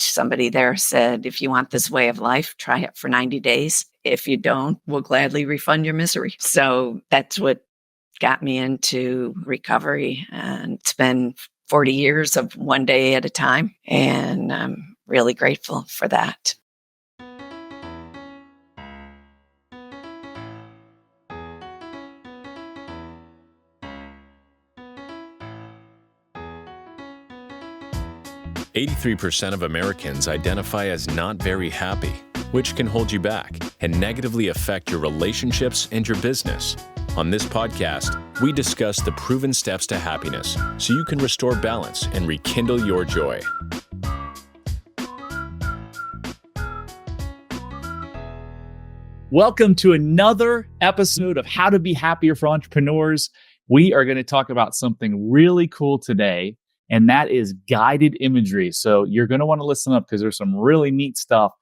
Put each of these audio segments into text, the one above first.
somebody there said, if you want this way of life, try it for 90 days. If you don't, we'll gladly refund your misery. So that's what got me into recovery. And it's been 40 years of one day at a time. And I'm really grateful for that. "83% of Americans identify as not very happy, which can hold you back and negatively affect your relationships and your business. On this podcast, we discuss the proven steps to happiness so you can restore balance and rekindle your joy." Welcome to another episode of How to Be Happier for Entrepreneurs. We are going to talk about something really cool today, and that is guided imagery. So you're going to want to listen up because there's some really neat stuff.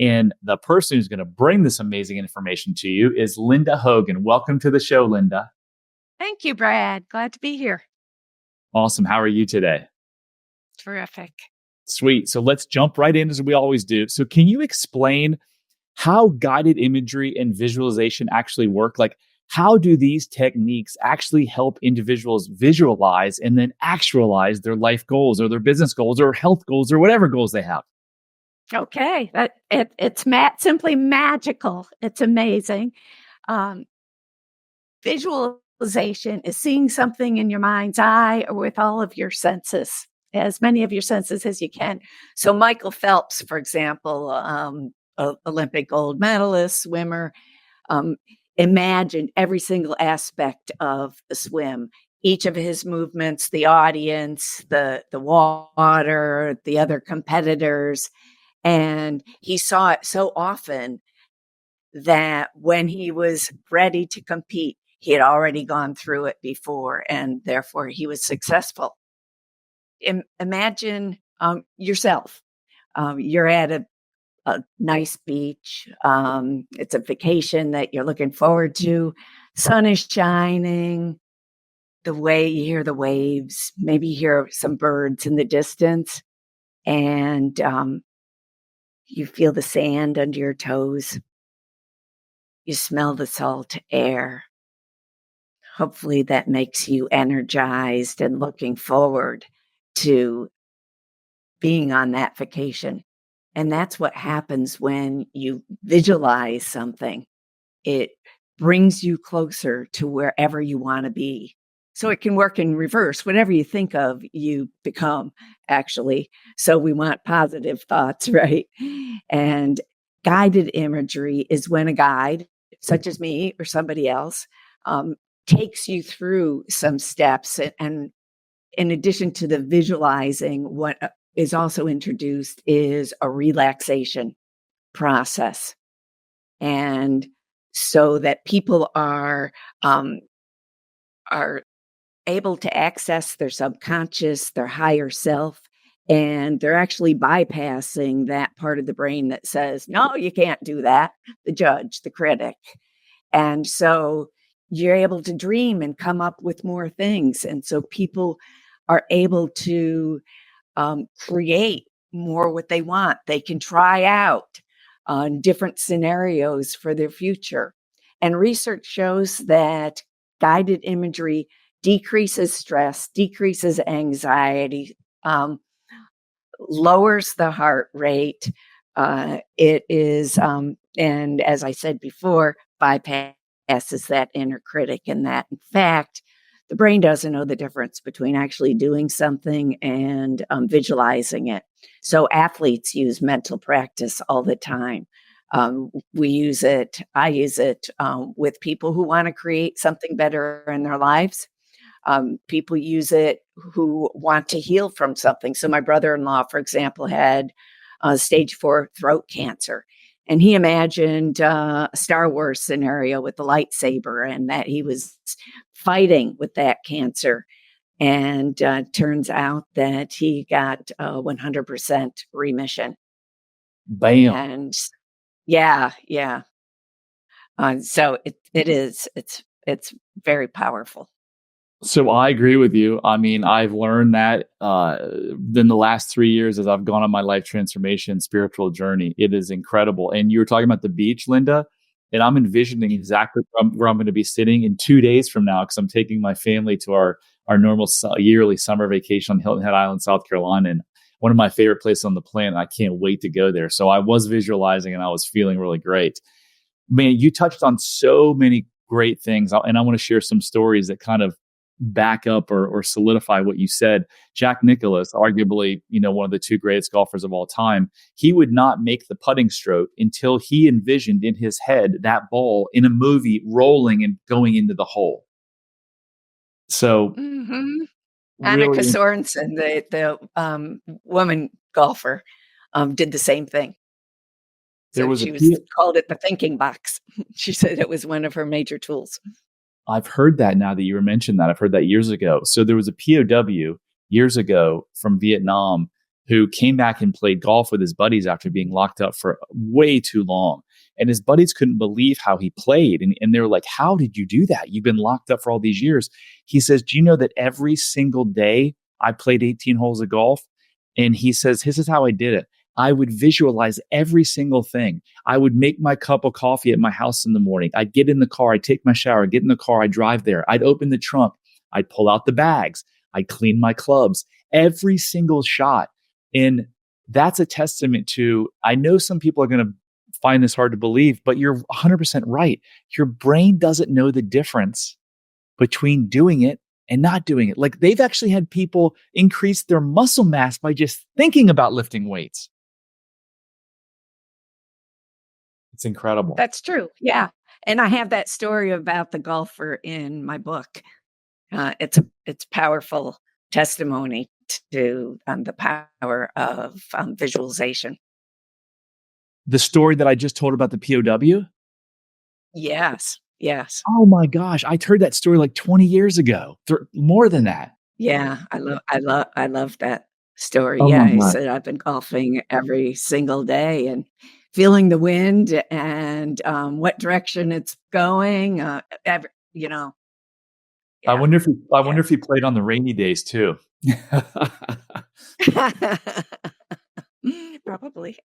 And the person who's going to bring this amazing information to you is Linda Hogan. Welcome to the show, Linda. Thank you, Brad. Glad to be here. Awesome. How are you today? Terrific. Sweet. So let's jump right in as we always do. So can you explain how guided imagery and visualization actually work? Like, how do these techniques actually help individuals visualize and then actualize their life goals or their business goals or health goals or whatever goals they have? Okay, it's simply magical. It's amazing. Visualization is seeing something in your mind's eye or with all of your senses, as many of your senses as you can. So Michael Phelps, for example, Olympic gold medalist, swimmer, imagined every single aspect of the swim, each of his movements, the audience, the water, the other competitors. And he saw it so often that when he was ready to compete, he had already gone through it before, and therefore he was successful. Imagine yourself. You're at a nice beach. It's a vacation that you're looking forward to. Sun is shining. You hear the waves, maybe you hear some birds in the distance, and you feel the sand under your toes. You smell the salt air. Hopefully that makes you energized and looking forward to being on that vacation. And that's what happens when you visualize something. It brings you closer to wherever you want to be. So it can work in reverse. Whatever you think of, you become, actually. So we want positive thoughts, right? And guided imagery is when a guide, such as me or somebody else, takes you through some steps. And in addition to the visualizing, what is also introduced is a relaxation process. And so that people are able to access their subconscious, their higher self, and they're actually bypassing that part of the brain that says, no, you can't do that, the judge, the critic. And so you're able to dream and come up with more things. And so people are able to create more what they want. They can try out different scenarios for their future. And research shows that guided imagery decreases stress, decreases anxiety, lowers the heart rate. It is, and as I said before, bypasses that inner critic, and that, in fact, the brain doesn't know the difference between actually doing something and visualizing it. So athletes use mental practice all the time. We use it. I use it with people who want to create something better in their lives. People use it who want to heal from something. So my brother-in-law, for example, had stage 4 throat cancer. And he imagined a Star Wars scenario with the lightsaber and that he was fighting with that cancer. And turns out that he got 100% remission. Bam. And yeah. So it's very powerful. So I agree with you. I mean, I've learned that in the last 3 years as I've gone on my life transformation spiritual journey. It is incredible. And you were talking about the beach, Linda, and I'm envisioning exactly where I'm going to be sitting in 2 days from now because I'm taking my family to our normal yearly summer vacation on Hilton Head Island, South Carolina. And one of my favorite places on the planet. I can't wait to go there. So I was visualizing and I was feeling really great. Man, you touched on so many great things, and I want to share some stories that kind of back up or solidify what you said. Jack Nicklaus, arguably, one of the two greatest golfers of all time, he would not make the putting stroke until he envisioned in his head that ball in a movie rolling and going into the hole. So Mhm. Annika really, Sorensen, the woman golfer, did the same thing. there So was a she was P- called it the thinking box. She said it was one of her major tools. I've heard that now that you mentioned that. I've heard that years ago. So there was a POW years ago from Vietnam who came back and played golf with his buddies after being locked up for way too long. And his buddies couldn't believe how he played. And they were like, how did you do that? You've been locked up for all these years. He says, do you know that every single day I played 18 holes of golf? And he says, this is how I did it. I would visualize every single thing. I would make my cup of coffee at my house in the morning. I'd get in the car, I'd take my shower, get in the car, I'd drive there. I'd open the trunk, I'd pull out the bags, I'd clean my clubs, every single shot. And that's a testament to, I know some people are going to find this hard to believe, but you're 100% right. Your brain doesn't know the difference between doing it and not doing it. Like they've actually had people increase their muscle mass by just thinking about lifting weights. It's incredible. That's true. Yeah. And I have that story about the golfer in my book. It's powerful testimony to the power of visualization. The story that I just told about the POW. Yes. Yes. Oh my gosh. I heard that story like 20 years ago. More than that. Yeah. I love that story. Oh Yeah. my He God. said, I've been golfing every single day and feeling the wind and what direction it's going. I Yeah. wonder if I Yeah. wonder if he played on the rainy days too. Probably.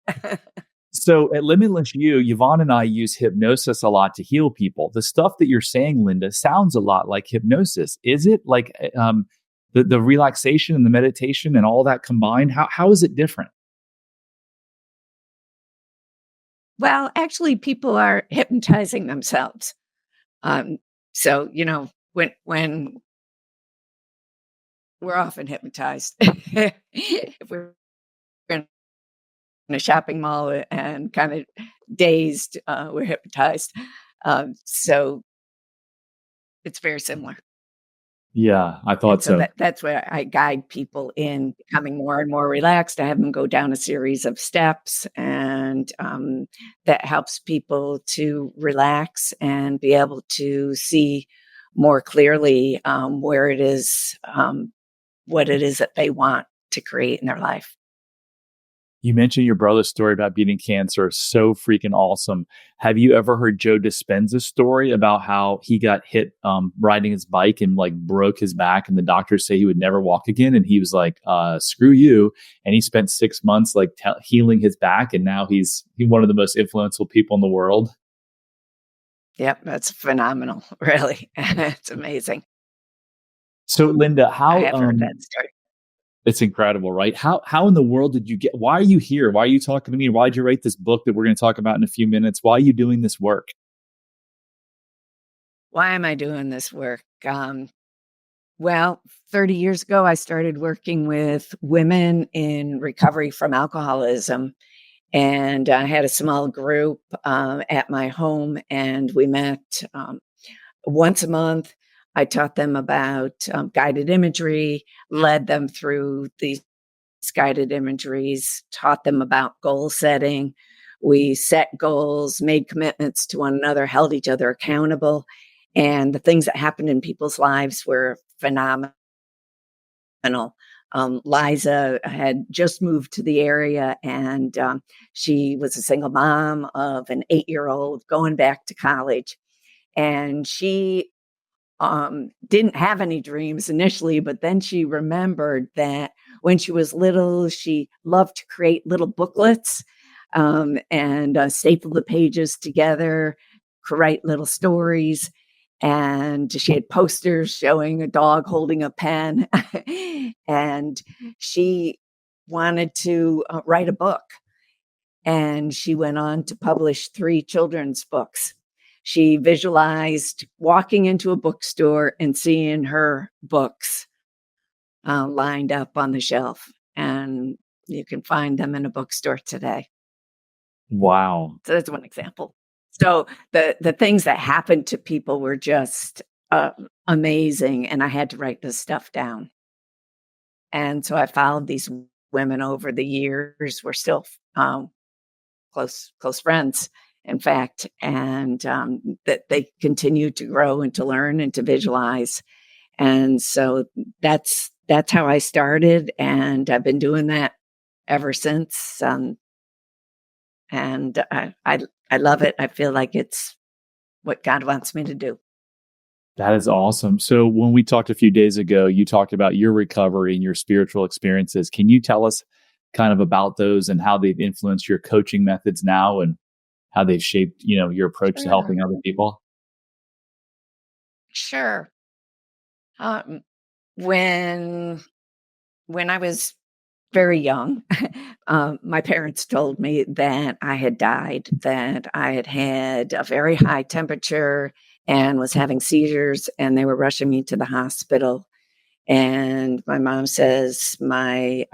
So at Limitless You, Yvonne and I use hypnosis a lot to heal people. The stuff that you're saying, Linda, sounds a lot like hypnosis. Is it like the relaxation and the meditation and all that combined? How is it different? Well, actually, people are hypnotizing themselves. Um, so when we're often hypnotized, if we're in a shopping mall and kind of dazed, we're hypnotized. So it's very similar. Yeah, I And thought so so. that's where I guide people in becoming more and more relaxed. I have them go down a series of steps, and that helps people to relax and be able to see more clearly where it is, what it is that they want to create in their life. You mentioned your brother's story about beating cancer. So freaking awesome. Have you ever heard Joe Dispenza's story about how he got hit riding his bike and like broke his back, and the doctors say he would never walk again? And he was like, screw you. And he spent 6 months like healing his back. And now he's one of the most influential people in the world. Yep, that's phenomenal. Really, it's amazing. So Linda, I how have heard that story. it's incredible, right? How in the world did you get, why are you here? Why are you talking to me? Why did you write this book that we're going to talk about in a few minutes? Why are you doing this work? Why am I doing this work? Well, 30 years ago, I started working with women in recovery from alcoholism. And I had a small group at my home, and we met once a month. I taught them about guided imagery, led them through these guided imageries, taught them about goal setting. We set goals, made commitments to one another, held each other accountable. And the things that happened in people's lives were phenomenal. Liza had just moved to the area, and she was a single mom of an 8-year-old going back to college. And she didn't have any dreams initially, but then she remembered that when she was little, she loved to create little booklets and staple the pages together, write little stories. And she had posters showing a dog holding a pen. And she wanted to write a book. And she went on to publish 3 children's books. She visualized walking into a bookstore and seeing her books lined up on the shelf. And you can find them in a bookstore today. Wow. So that's one example. So the things that happened to people were just amazing. And I had to write this stuff down. And so I followed these women over the years. We're still close friends, in fact, and that they continue to grow and to learn and to visualize. And so that's how I started, and I've been doing that ever since. And I love it. I feel like it's what God wants me to do. That is awesome. So when we talked a few days ago, you talked about your recovery and your spiritual experiences. Can you tell us kind of about those and how they've influenced your coaching methods now and how they've shaped, your approach to helping other people? Sure. When I was very young, my parents told me that I had died, that I had had a very high temperature and was having seizures, and they were rushing me to the hospital. And my mom says my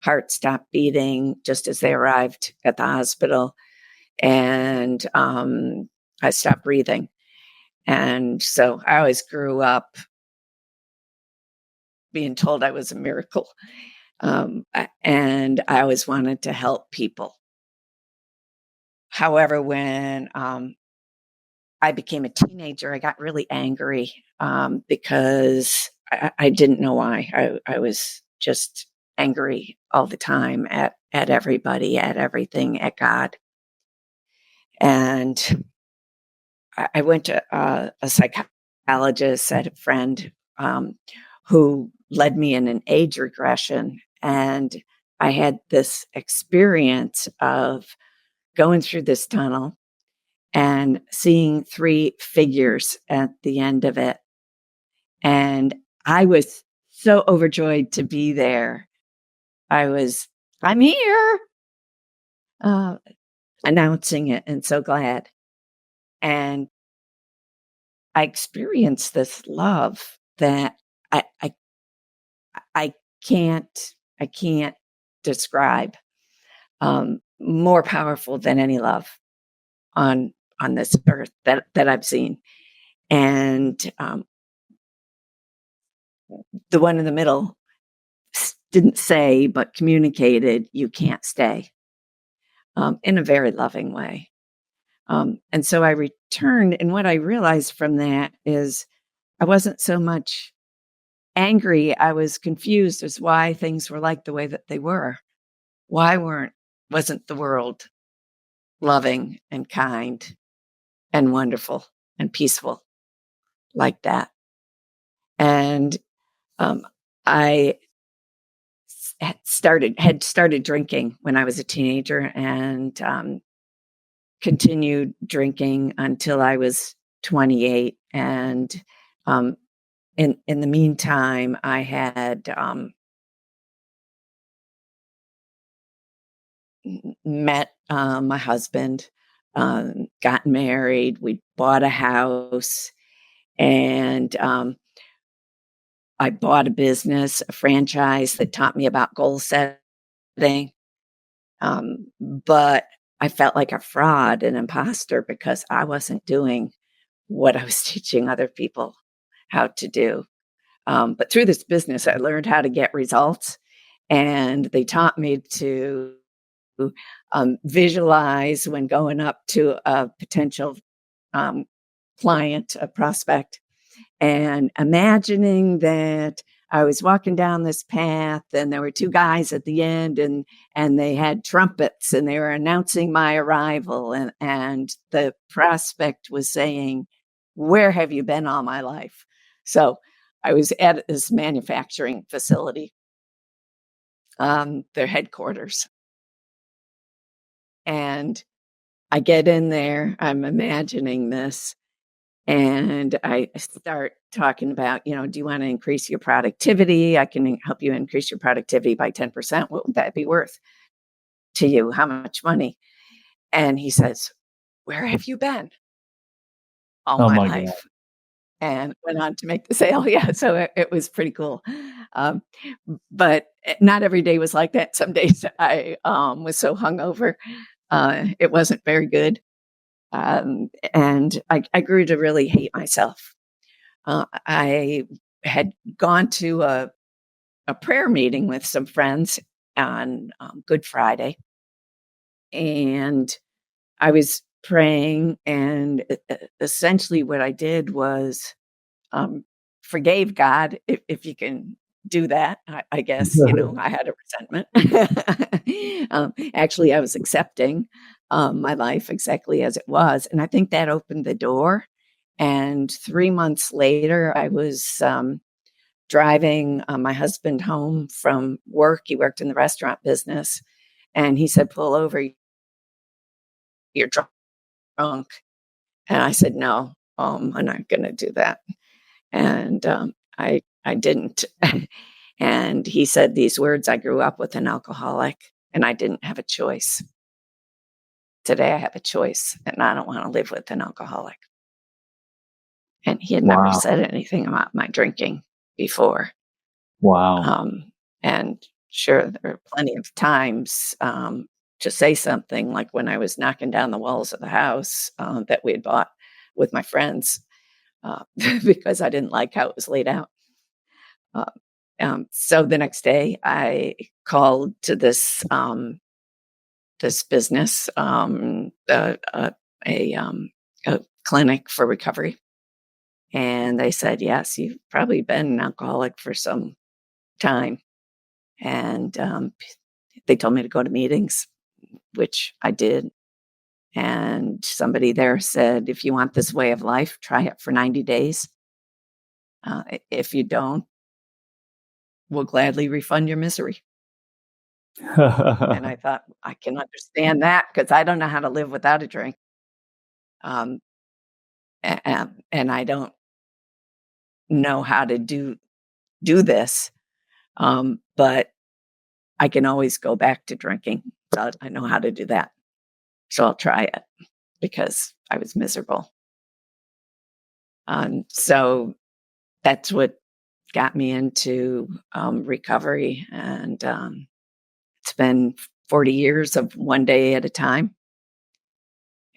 heart stopped beating just as they arrived at the hospital, and I stopped breathing. And so I always grew up being told I was a miracle. And I always wanted to help people. However, when I became a teenager, I got really angry because I didn't know why. I was just angry all the time at everybody, at everything, at God. And I went to a psychologist. I had a friend who led me in an age regression. And I had this experience of going through this tunnel and seeing 3 figures at the end of it. And I was so overjoyed to be there. I'm here, announcing it, and so glad. And I experienced this love that I can't describe, more powerful than any love on this earth that I've seen. And the one in the middle didn't say, but communicated, "You can't stay," in a very loving way. And so I returned, and what I realized from that is I wasn't so much angry. I was confused as why things were like the way that they were. Why wasn't the world loving and kind and wonderful and peaceful like that? And I had started drinking when I was a teenager, and continued drinking until I was 28. And in the meantime, I had met my husband, gotten married, we bought a house, and I bought a business, a franchise that taught me about goal setting. But I felt like a fraud, an imposter, because I wasn't doing what I was teaching other people how to do. But through this business, I learned how to get results, and they taught me to visualize when going up to a potential client, a prospect, and imagining that I was walking down this path and there were 2 guys at the end, and they had trumpets and they were announcing my arrival, and the prospect was saying, where have you been all my life? So I was at this manufacturing facility, their headquarters. And I get in there, I'm imagining this, and I start talking about, do you want to increase your productivity? I can help you increase your productivity by 10%. What would that be worth to you? How much money? And he says, where have you been all Oh my my God. life? And went on to make the sale. Yeah, so it was pretty cool. Um, but not every day was like that. Some days I was so hungover, it wasn't very good. And I grew to really hate myself. I had gone to a prayer meeting with some friends on Good Friday, and I was praying, and essentially what I did was um, forgave God, if you can do that. I guess, I had a resentment. Actually, I was accepting my life exactly as it was. And I think that opened the door. And 3 months later, I was driving my husband home from work. He worked in the restaurant business. And he said, pull over, you're drunk. And I said, no, I'm not going to do that. And I didn't. And he said these words: I grew up with an alcoholic, and I didn't have a choice. Today I have a choice, and I don't want to live with an alcoholic. And he had never Wow. said anything about my drinking before. Wow. And sure, there are plenty of times to say something, like when I was knocking down the walls of the house that we had bought with my friends, because I didn't like how it was laid out. Uh, so the next day, I called to this business, a clinic for recovery, and they said, "Yes, you've probably been an alcoholic for some time." And they told me to go to meetings, which I did. And somebody there said, "If you want this way of life, try it for 90 days. If you don't, we'll gladly refund your misery." And I thought, I can understand that, because I don't know how to live without a drink. Um, and I don't know how to do this. But I can always go back to drinking. So I know how to do that. So I'll try it, because I was miserable. So that's what got me into recovery. And it's been 40 years of one day at a time.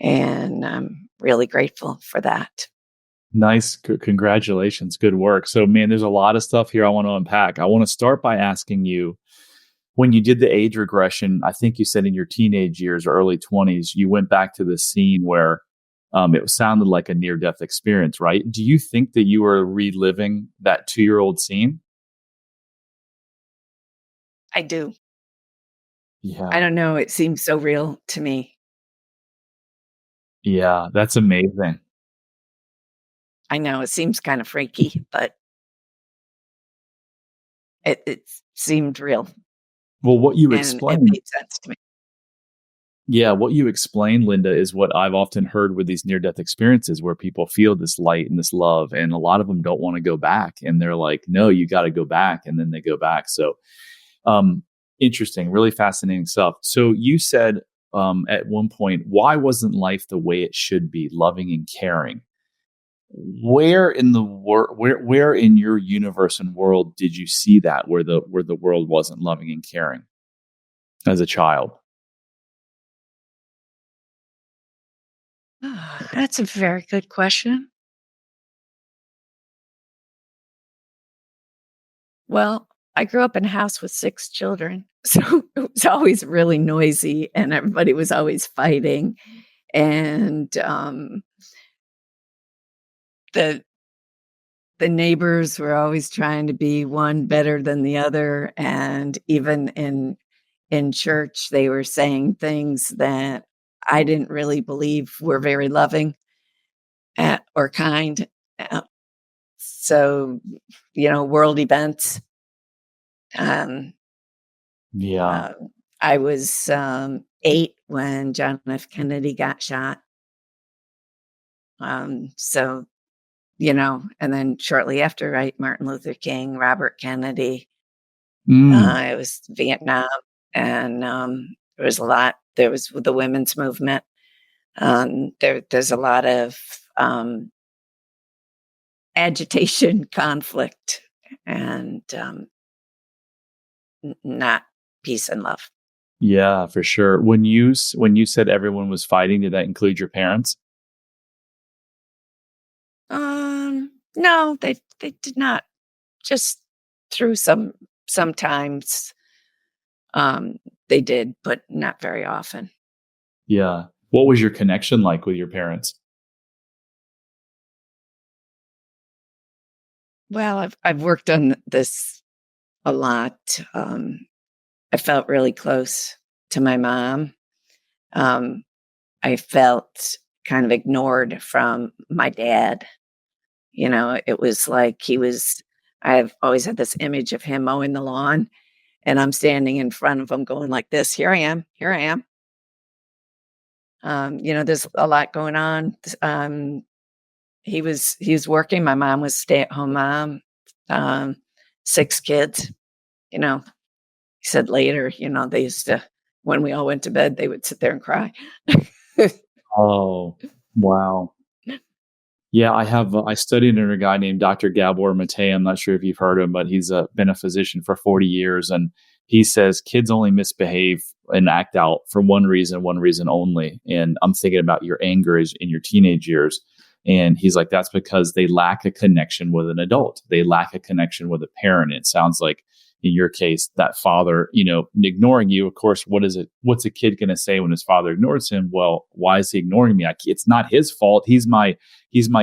And I'm really grateful for that. Nice. Congratulations. Good work. So, man, there's a lot of stuff here I want to unpack. I want to start by asking you, when you did the age regression, I think you said in your teenage years or early 20s, you went back to the scene where it sounded like a near death experience, right? Do you think that you were reliving that 2-year-old scene? I do. Yeah. I don't know. It seems so real to me. Yeah. That's amazing. I know it seems kind of freaky, but it seemed real, Well, what you and it explained, made sense to me. yeah, what you explained, Linda, is what I've often heard with these near death experiences where people feel this light and this love, and a lot of them don't want to go back. And they're like, no, you got to go back. And then they go back. So, um, interesting, really fascinating stuff. So, you said at one point, why wasn't life the way it should be, loving and caring? Where in the world, where in your universe and world did you see that, where the world wasn't loving and caring as a child? That's a very good question. Well, I grew up in a house with 6 children, so it was always really noisy, and everybody was always fighting, and, the the neighbors were always trying to be one better than the other, and even in church, they were saying things that I didn't really believe were very loving, or kind. Uh, so, world events. Um, Yeah. uh, I was 8 when John F. Kennedy got shot. So, and then shortly after, right, Martin Luther King, Robert Kennedy. Mm. It was Vietnam, and there was a lot. There was the women's movement. There's a lot of agitation, conflict, and not peace and love. Yeah, for sure. When you said everyone was fighting, did that include your parents? No, they did not. Just through sometimes um, they did, but not very often. Yeah. What was your connection like with your parents? Well, I've worked on this a lot. I felt really close to my mom. Um, I felt kind of ignored from my dad. It was like I've always had this image of him mowing the lawn, and I'm standing in front of him going like this, here I am, here I am. There's a lot going on. He was working. My mom was stay-at-home mom, um, 6 kids, you know. He said later, they used to, when we all went to bed, they would sit there and cry. Oh, wow. Yeah, I studied under a guy named Dr. Gabor Mate. I'm not sure if you've heard of him, but he's been a physician for 40 years. And he says kids only misbehave and act out for one reason only. And I'm thinking about your anger in your teenage years. And he's like, that's because they lack a connection with an adult. They lack a connection with a parent. It sounds like in your case, that father, ignoring you, of course, what's a kid going to say when his father ignores him? Well, why is he ignoring me? It's not his fault. He's my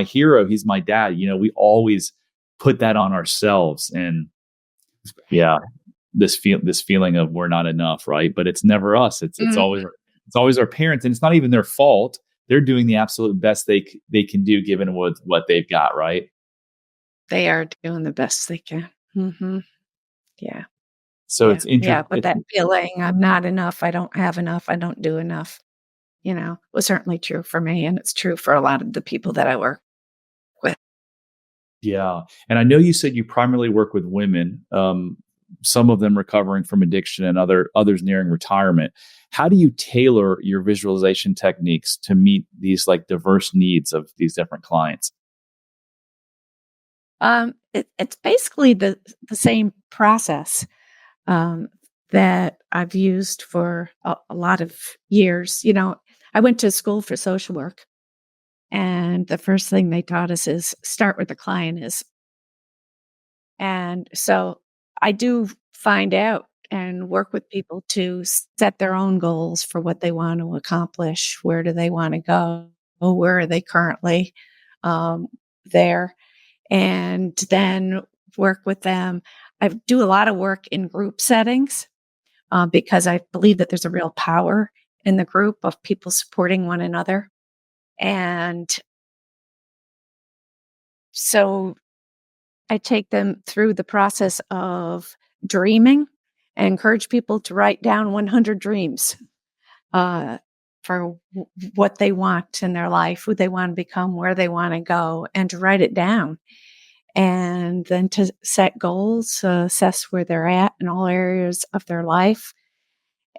hero. He's my dad. We always put that on ourselves. And yeah, this feeling of we're not enough. Right. But it's never us. It's Mhm. always our parents. And it's not even their fault. They're doing the absolute best they can do given what they've got. Right. They are doing the best they can. Hmm. Yeah. So Yeah. it's Yeah. interesting. But that feeling, I'm not enough. I don't have enough. I don't do enough, was certainly true for me. And it's true for a lot of the people that I work with. Yeah. And I know you said you primarily work with women, some of them recovering from addiction and others nearing retirement. How do you tailor your visualization techniques to meet these like diverse needs of these different clients? It's basically the same process um, that I've used for a lot of years. I went to school for social work, and the first thing they taught us is start where the client is. And so I do find out and work with people to set their own goals for what they want to accomplish. Where do they want to go? Where are they currently um, there? And then work with them. I do a lot of work in group settings because I believe that there's a real power in the group of people supporting one another. And so I take them through the process of dreaming and encourage people to write down 100 dreams uh, for what they want in their life, who they want to become, where they want to go, and to write it down. And then to set goals, assess where they're at in all areas of their life.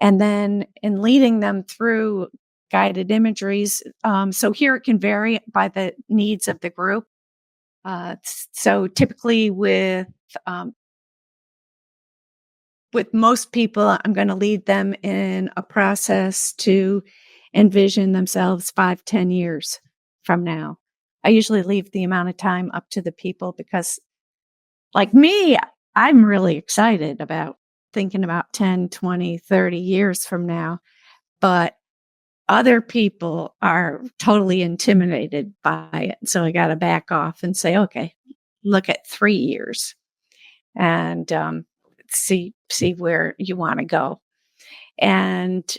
And then in leading them through guided imageries. So here it can vary by the needs of the group. So typically um, with most people, I'm going to lead them in a process to envision themselves 5-10 years from now. I usually leave the amount of time up to the people because, like me, I'm really excited about thinking about 10, 20, 30 years from now. But other people are totally intimidated by it. So I got to back off and say, okay, look at 3 years and see where you want to go. And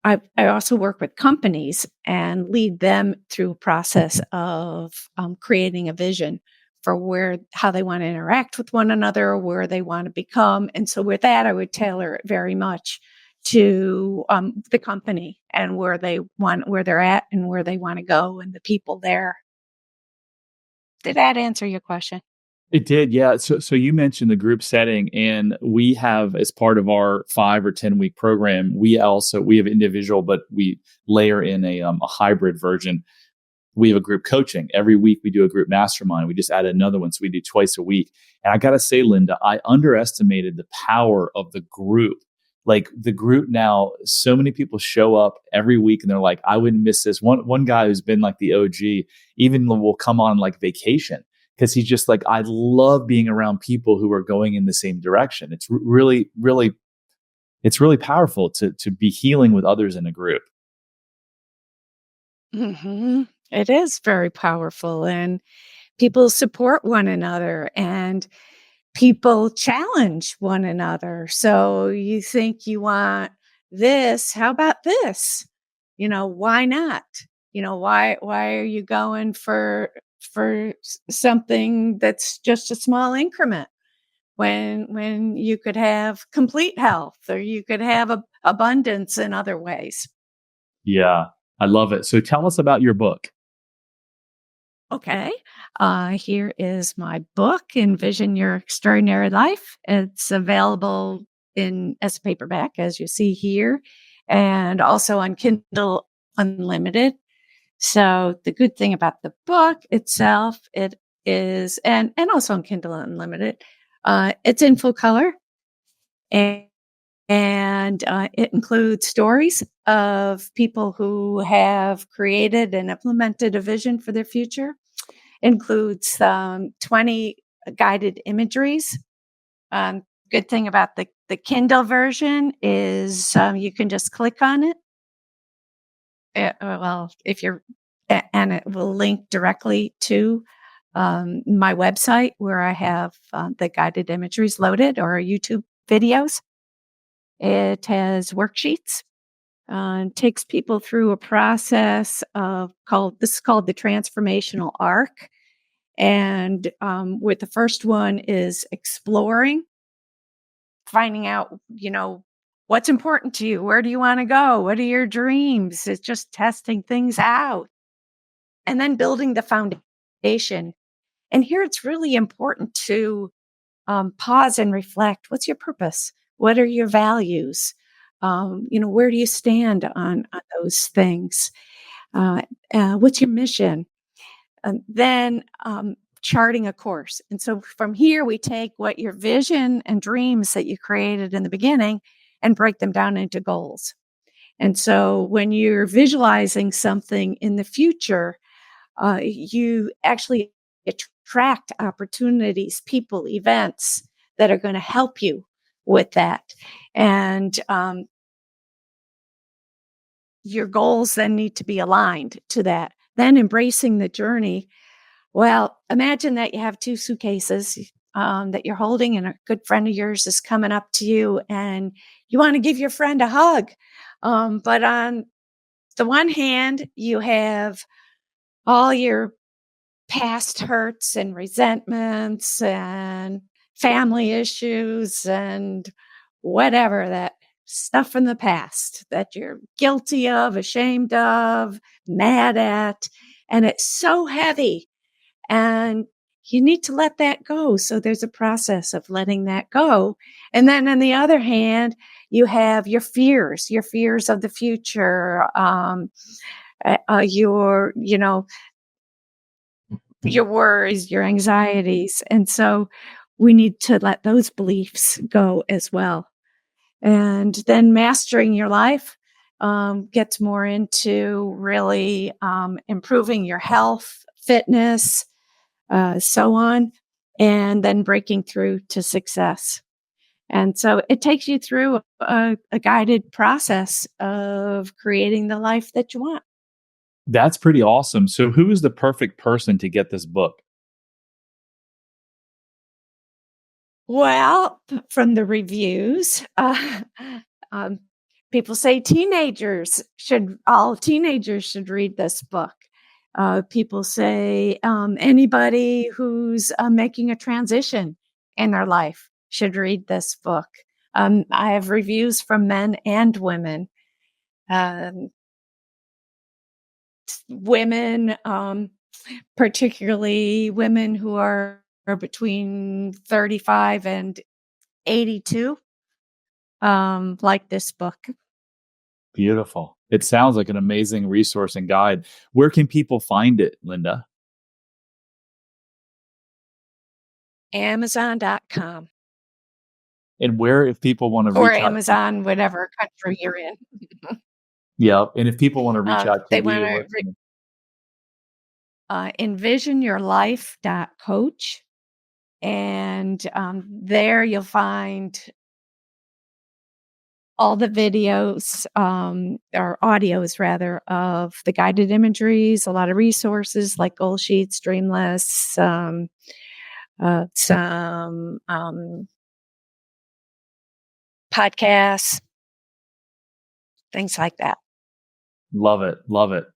I also work with companies and lead them through a process of creating a vision for how they want to interact with one another, where they want to become. And so with that, I would tailor it very much to the company and where they're at and where they want to go and the people there. Did that answer your question? It did, yeah. So you mentioned the group setting, and we have, as part of our 5 or 10 week program, we have individual, but we layer in a hybrid version. We have a group coaching. Every week we do a group mastermind. We just added another one, so we do twice a week. And I got to say, Linda, I underestimated the power of the group. Like the group now, so many people show up every week and they're like, I wouldn't miss this. One guy who's been like the OG even will come on like vacation because he's just like, I love being around people who are going in the same direction. It's really, really, it's really powerful to be healing with others in a group. Mm-hmm. It is very powerful, and people support one another, and people challenge one another. So you think you want this, how about this? Why not? Why are you going for something that's just a small increment when you could have complete health, or you could have abundance in other ways? Yeah, I love it. So tell us about your book. Okay. Here is my book, Envision Your Extraordinary Life. It's available as a paperback, as you see here, and also on Kindle Unlimited. So the good thing about the book itself, it is, and also on Kindle Unlimited, it's in full color, and it includes stories of people who have created and implemented a vision for their future. Includes 20 guided imageries. Good thing about the Kindle version is you can just click on it. And it will link directly to my website, where I have the guided imageries loaded, or YouTube videos. It has worksheets. Takes people through a process called the transformational arc. And with the first one is exploring, finding out, what's important to you. Where do you want to go? What are your dreams? It's just testing things out, and then building the foundation. And here it's really important to pause and reflect. What's your purpose? What are your values? Where do you stand on those things? What's your mission? And then charting a course. And so from here, we take what your vision and dreams that you created in the beginning and break them down into goals. And so when you're visualizing something in the future, you actually attract opportunities, people, events that are going to help you with that. And your goals then need to be aligned to that. Then embracing the journey. Well, imagine that you have 2 suitcases that you're holding, and a good friend of yours is coming up to you, and you want to give your friend a hug. But on the one hand, you have all your past hurts and resentments and family issues and whatever, that stuff from the past that you're guilty of, ashamed of, mad at. And it's so heavy. And you need to let that go. So there's a process of letting that go. And then on the other hand, you have your fears of the future, your worries, your anxieties. And so we need to let those beliefs go as well. And then mastering your life gets more into really improving your health, fitness, so on, and then breaking through to success. And so it takes you through a guided process of creating the life that you want. That's pretty awesome. So who is the perfect person to get this book? Well, from the reviews, um, People say all teenagers should read this book. People say anybody who's making a transition in their life should read this book. I have reviews from men and women. Women, particularly women who are between 35 and 82, like this book. Beautiful. It sounds like an amazing resource and guide. Where can people find it, Linda? Amazon.com. And where, if people want to Or reach out? Amazon, whatever country you're in. Yeah. And if people want to reach out to They you, want to envisionyourlife.coach. And there you'll find all the videos, or audios rather, of the guided imageries, a lot of resources like goal sheets, dream lists, some podcasts, things like that. Love it. Love it.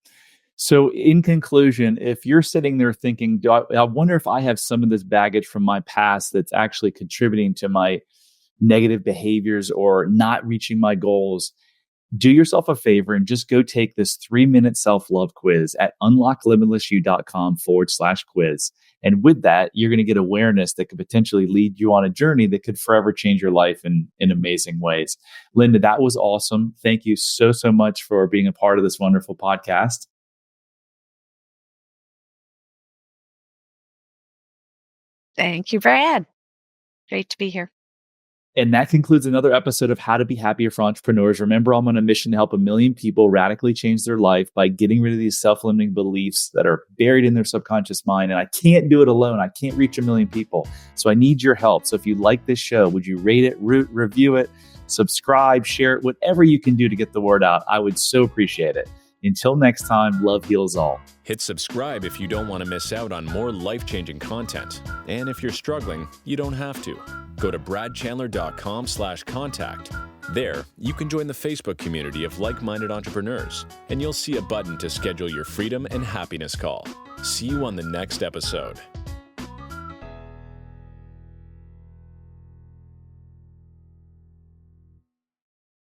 So in conclusion, if you're sitting there thinking, I wonder if I have some of this baggage from my past that's actually contributing to my negative behaviors or not reaching my goals, do yourself a favor and just go take this 3-minute self-love quiz at unlocklimitlessyou.com/quiz. And with that, you're going to get awareness that could potentially lead you on a journey that could forever change your life in amazing ways. Linda, that was awesome. Thank you so much for being a part of this wonderful podcast. Thank you, Brad. Great to be here. And that concludes another episode of How to Be Happier for Entrepreneurs. Remember, I'm on a mission to help 1 million people radically change their life by getting rid of these self-limiting beliefs that are buried in their subconscious mind. And I can't do it alone. I can't reach 1 million people. So I need your help. So if you like this show, would you rate it, review it, subscribe, share it, whatever you can do to get the word out? I would so appreciate it. Until next time, love heals all. Hit subscribe if you don't want to miss out on more life-changing content. And if you're struggling, you don't have to. Go to bradchandler.com/contact. There, you can join the Facebook community of like-minded entrepreneurs, and you'll see a button to schedule your freedom and happiness call. See you on the next episode.